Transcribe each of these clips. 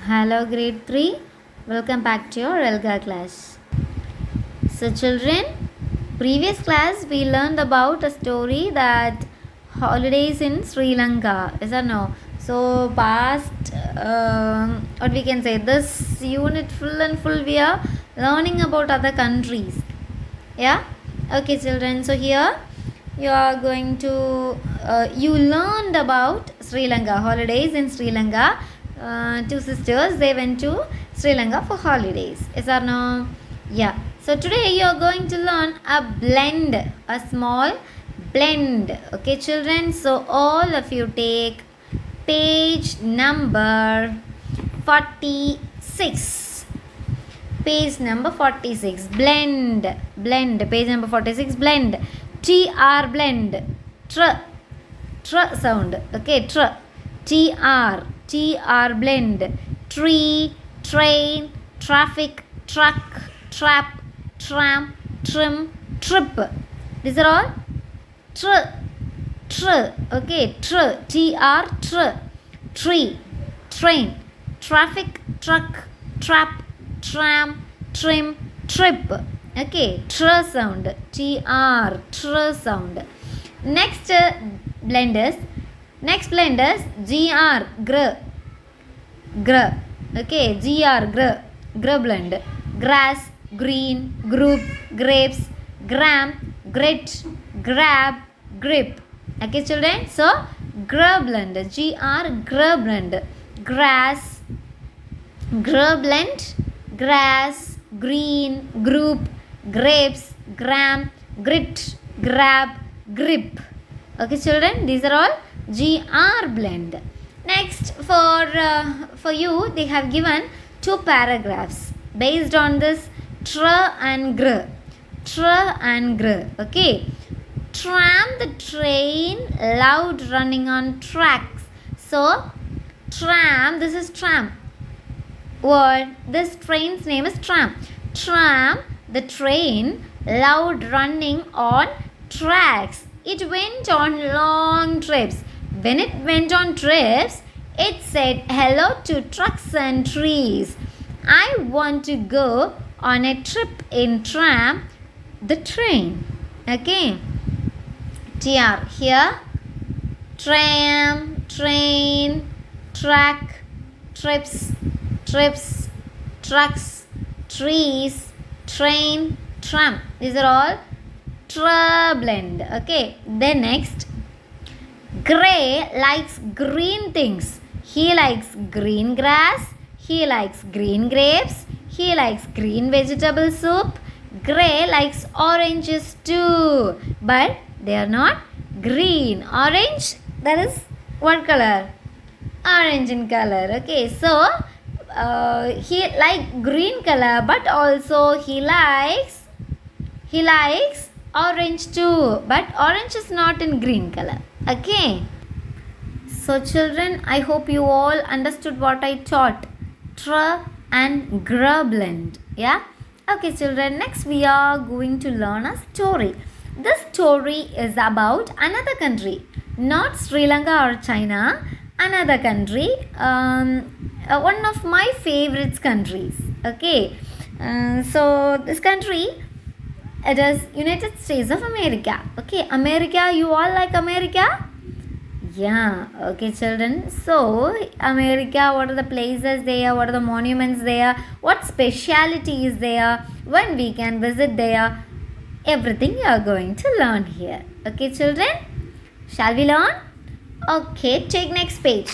Hello, grade 3. Welcome back to your Elga class. So, children, previous class we learned about a story that holidays in Sri Lanka. Is that no? So, past, what we can say, this unit full and full we are learning about other countries. Yeah? Okay, children. So, here you are going to, you learned about Sri Lanka, holidays in Sri Lanka. Two sisters, they went to Sri Lanka for holidays. Is or no? Yeah. So today you are going to learn a blend, a small blend. Okay, children. So all of you take page number 46. Page number 46. Blend. Page number 46. Blend. TR blend. Tr sound. Okay, TR blend. Tree, train, traffic, truck, trap, tram, trim, trip. These are all okay, tree, train, traffic, truck, trap, tram, trim, trip. Okay, sound. Tr sound. Next blenders gr. Okay, gr blend. Grass, green, group, grapes, gram, grit, grab, grip. Okay, children. So gr blend. Gr blend. Grass, gr blend. Grass, green, group, grapes, gram, grit, grab, grip. Okay, children, these are all GR blend. Next, for you, they have given two paragraphs based on this tr and gr. Okay. Tram, the train, loud running on tracks. So, tram, this is tram. Word, this train's name is tram. Tram, the train, loud running on tracks. It went on long trips. When it went on trips, it said hello to trucks and trees. I want to go on a trip in tram, the train. Okay. TR here. Tram, train, track, trips, trucks, trees, train, tram. These are all blend. Okay, then next, Gray likes green things. He likes green grass, he likes green grapes, he likes green vegetable soup. Gray likes oranges too, but they are not green. Orange, that is what color? Orange in color. Okay, so he like green color, but also he likes orange too, but orange is not in green color. Okay, so children, I hope you all understood what I taught. Tr and gr blend. Yeah. Okay, children, next we are going to learn a story. This story is about another country, not Sri Lanka or China, another country, one of my favorite countries. Okay, so this country, it is United States of America. Okay, America, you all like America? Yeah, okay, children. So, America, what are the places there? What are the monuments there? What speciality is there? When we can visit there? Everything you are going to learn here. Okay, children? Shall we learn? Okay, take next page.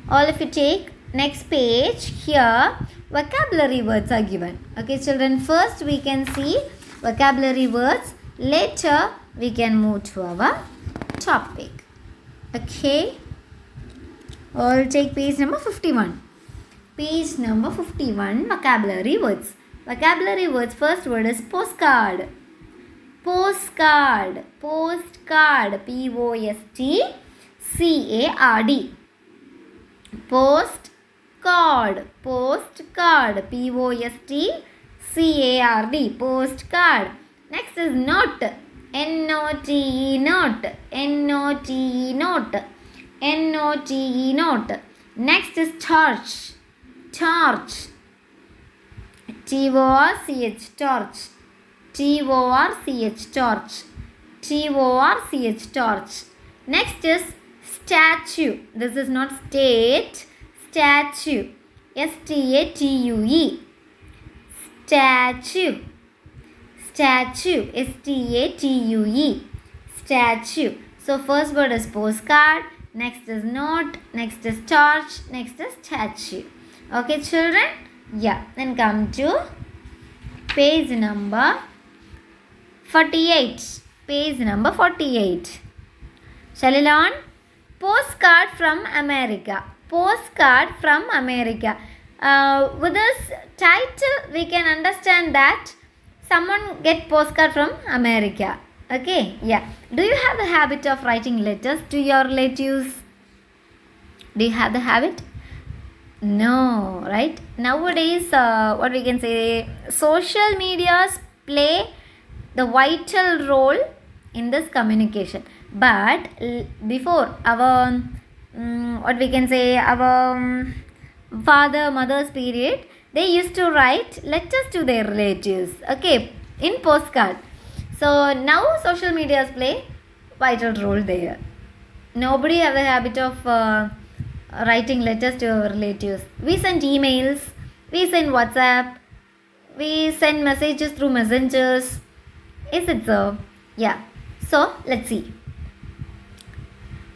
All of you take next page. Here, vocabulary words are given. Okay, children, first we can see vocabulary words. Later, we can move to our topic. Okay. All take page number 51. Page number 51, vocabulary words. Vocabulary words, first word is postcard. Postcard. Postcard. Postcard. Postcard. Postcard. Postcard. Next is note. N-O-T-E, note. N-O-T-E, note. N-O-T-E, note. Next is torch. Torch. T-O-R-C-H. Torch. T-O-R-C-H. Torch. T-O-R-C-H. Torch. Next is statue. This is not state. Statue. S-T-A-T-U-E. Statue. Statue. S-T-A-T-U-E. Statue. So first word is postcard. Next is note. Next is torch. Next is statue. Okay, children? Yeah. Then come to page number 48. Page number 48. Shall we learn? Postcard from America. Postcard from America. With this title, we can understand that someone get postcard from America. Okay, yeah. Do you have the habit of writing letters to your relatives? Do you have the habit? No, right? Nowadays, what we can say, social medias play the vital role in this communication. But before our, what we can say, our father, mother's period, they used to write letters to their relatives, okay, in postcard. So now social medias play vital role there. Nobody have the habit of writing letters to our relatives. We send emails, we send WhatsApp, we send messages through messengers. Is it so? Yeah. So let's see.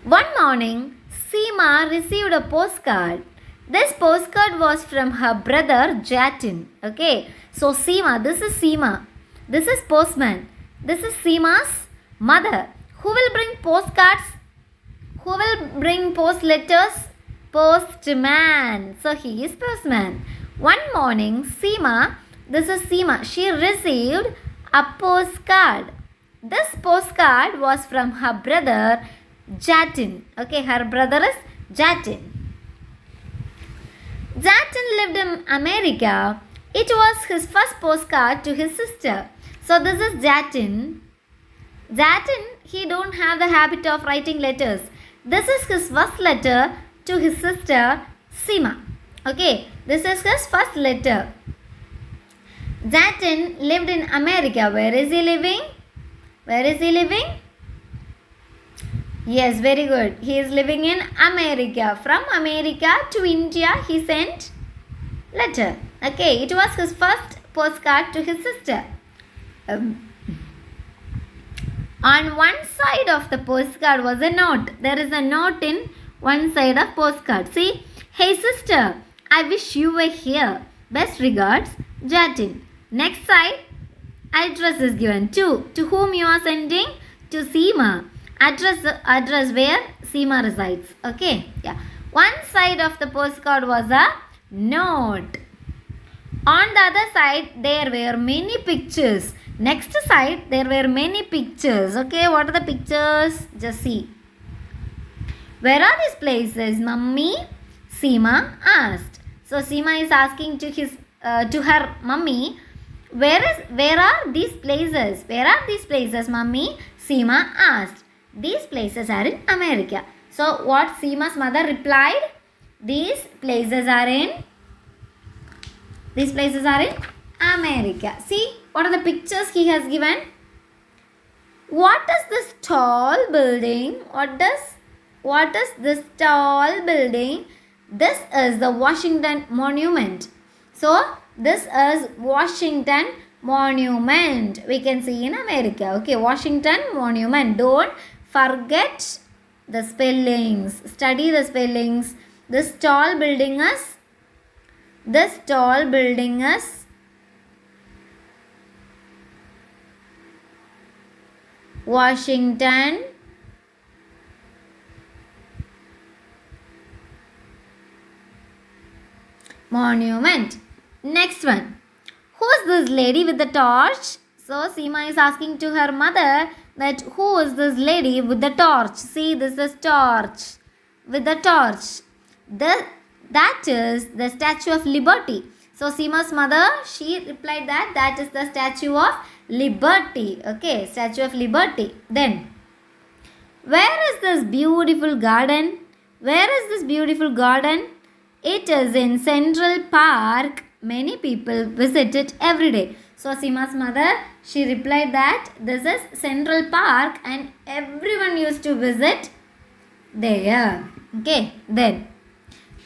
One morning, Seema received a postcard. This postcard was from her brother Jatin. Okay. So Seema, this is Seema. This is postman. This is Seema's mother. Who will bring postcards? Who will bring post letters? Postman. So he is postman. One morning, Seema, this is Seema, she received a postcard. This postcard was from her brother Jatin. Okay, her brother is Jatin. Jatin lived in America. It was his first postcard to his sister. So this is Jatin. Jatin, he don't have the habit of writing letters. This is his first letter to his sister Seema. Okay, this is his first letter. Jatin lived in America. Where is he living? Where is he living? Yes, very good. He is living in America. From America to India, he sent letter. Okay, it was his first postcard to his sister. On one side of the postcard was a note. There is a note in one side of postcard. See, hey sister, I wish you were here. Best regards, Jatin. Next side, address is given to whom you are sending? To Seema. Address where Seema resides. Okay, yeah. One side of the postcard was a note. On the other side, there were many pictures. Next side, there were many pictures. Okay, what are the pictures? Just see. Where are these places, mummy? Seema asked. So Seema is asking to her mummy, where are these places? Where are these places, mummy? Seema asked. These places are in America. So what Seema's mother replied? These places are in America. See, what are the pictures he has given? What is this tall building? What is this tall building? This is the Washington Monument. So, this is Washington Monument. We can see in America. Okay, Washington Monument. Don't forget the spellings. Study the spellings. This tall building is Washington Monument. Next one. Who is this lady with the torch? So Seema is asking to her mother that who is this lady with the torch? See, this is torch. With the torch. That is the Statue of Liberty. So Seema's mother, she replied that is the Statue of Liberty. Okay, Statue of Liberty. Then, where is this beautiful garden? Where is this beautiful garden? It is in Central Park. Many people visit it every day. So Seema's mother, she replied that this is Central Park and everyone used to visit there. Okay, then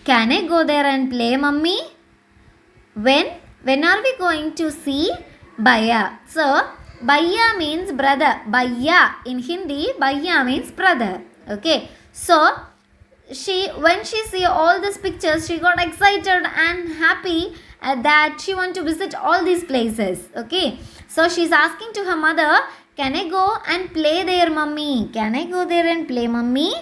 can I go there and play, mummy? When are we going to see Bhaiya? So Bhaiya means brother. Bhaiya in Hindi, Bhaiya means brother. Okay, so when she see all these pictures, she got excited and happy that she want to visit all these places. Okay, so she's asking to her mother, can I go and play there, mummy? Can I go there and play, mummy?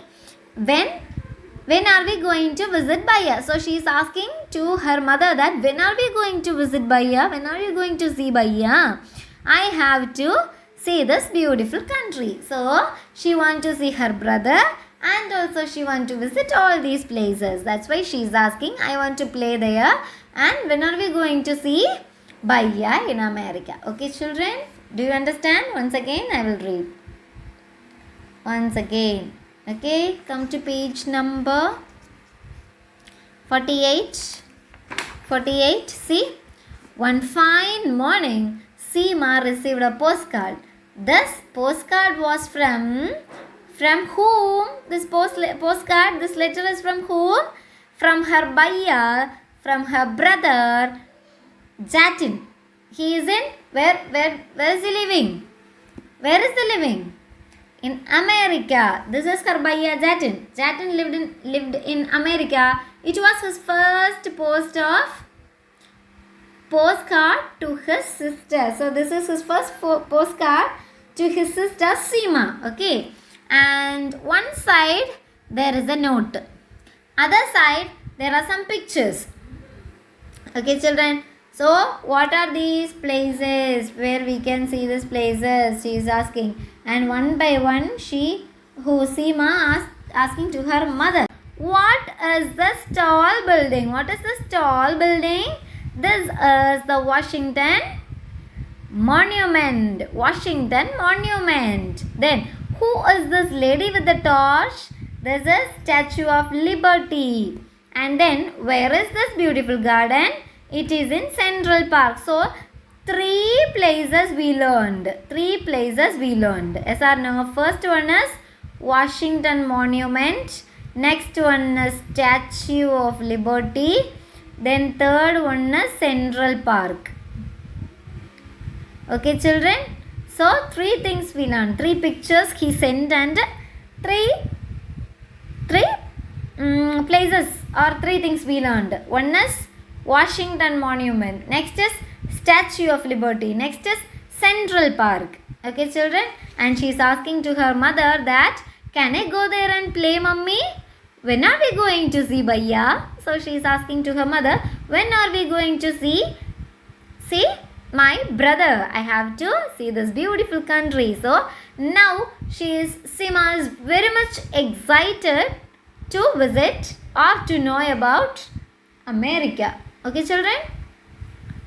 When are we going to visit Bhaiya? So she is asking to her mother that when are we going to visit Bhaiya? When are you going to see Bhaiya? I have to see this beautiful country. So she want to see her brother and also she want to visit all these places. That's why she is asking, I want to play there. And when are we going to see Bhaiya in America? Okay, children, do you understand? Once again, I will read. Once again. Okay, come to page number 48. 48, see. One fine morning, Seema received a postcard. This postcard was from whom? This postcard, this letter is from whom? From her Bhaiya, from her brother, Jatin. He is in, where is he living? Where is he living? In America. This is her Bhaiya Jatin. Jatin lived in America. It was his first postcard to his sister. So this is his first postcard to his sister Seema. Okay. And one side there is a note. Other side there are some pictures. Okay, children. So what are these places where we can see these places? She is asking. And one by one Seema asking to her mother. What is this tall building? What is this tall building? This is the Washington Monument. Washington Monument. Then who is this lady with the torch? This is Statue of Liberty. And then where is this beautiful garden? It is in Central Park. So three places we learned. Yes or no? First one is Washington Monument. Next one is Statue of Liberty. Then third one is Central Park. Okay, children. So three things we learned. Three pictures he sent and three places or three things we learned. One is Washington Monument. Next is Statue of Liberty. Next is Central Park. Okay, children. And she is asking to her mother that, can I go there and play, mummy? When are we going to see Bhaiya? So she is asking to her mother, when are we going to see my brother? I have to see this beautiful country. So now Seema is very much excited to visit or to know about America. Okay, children?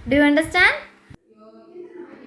Do you understand?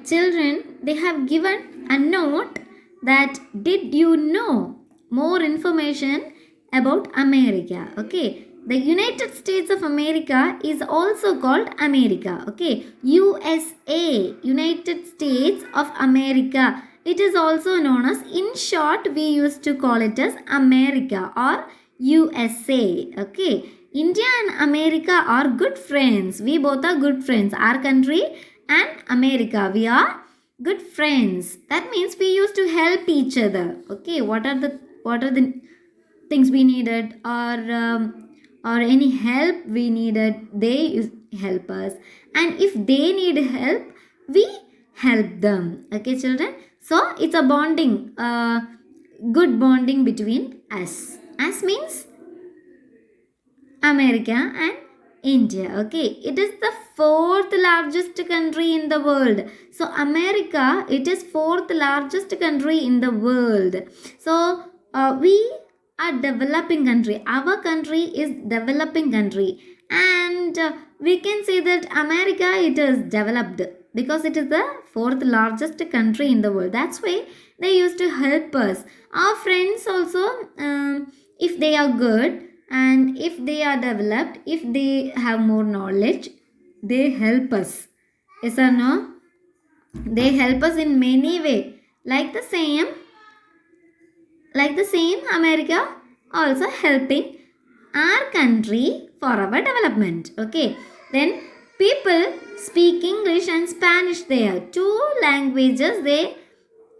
Children, they have given a note that did you know more information about America? Okay. The United States of America is also called America. Okay. USA, United States of America. It is also known as, in short, we used to call it as America or USA. Okay. India and America are good friends. We both are good friends. Our country and America, we are good friends. That means we used to help each other. Okay. What are the things we needed or any help we needed, they help us, and if they need help, we help them. Okay, children? So it's a bonding, good bonding between us. Us means America and India. Okay, it is the fourth largest country in the world. So America, it is fourth largest country in the world. So we are developing country. Our country is developing country, and we can say that America, it is developed because it is the fourth largest country in the world. That's why they used to help us. Our friends also, if they are good, and if they are developed, if they have more knowledge, they help us. Yes or no? They help us in many way. Like the same America also helping our country for our development. Okay, then people speak English and Spanish there, two languages. They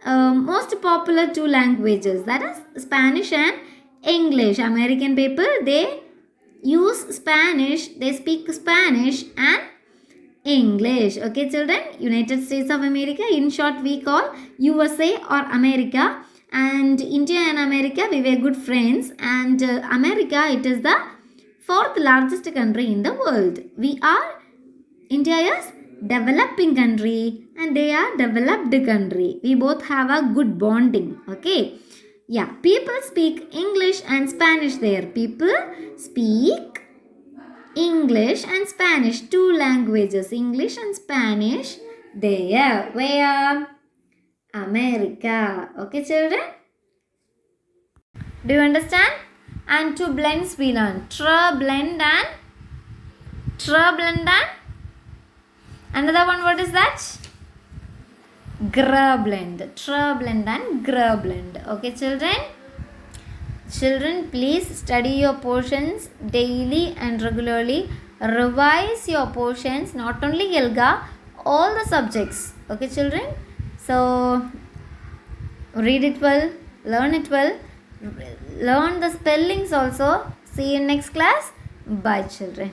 most popular two languages, that is Spanish and English. American people, they use Spanish, they speak Spanish and English. Okay, children, United States of America, in short we call USA or America, and India and America, we were good friends, and America, it is the fourth largest country in the world. India is developing country and they are developed country. We both have a good bonding. Okay, yeah, people speak English and Spanish there. People speak English and Spanish, two languages, English and Spanish there. Where? America. Okay, children? Do you understand? And two blends we learn. Blend and another one, what is that? Blend. Blend and blend. Okay, children? Children, please study your portions daily and regularly. Revise your portions, not only Elga, all the subjects. Okay, children? So, read it well, learn it well, learn the spellings also. See you in next class. Bye, children.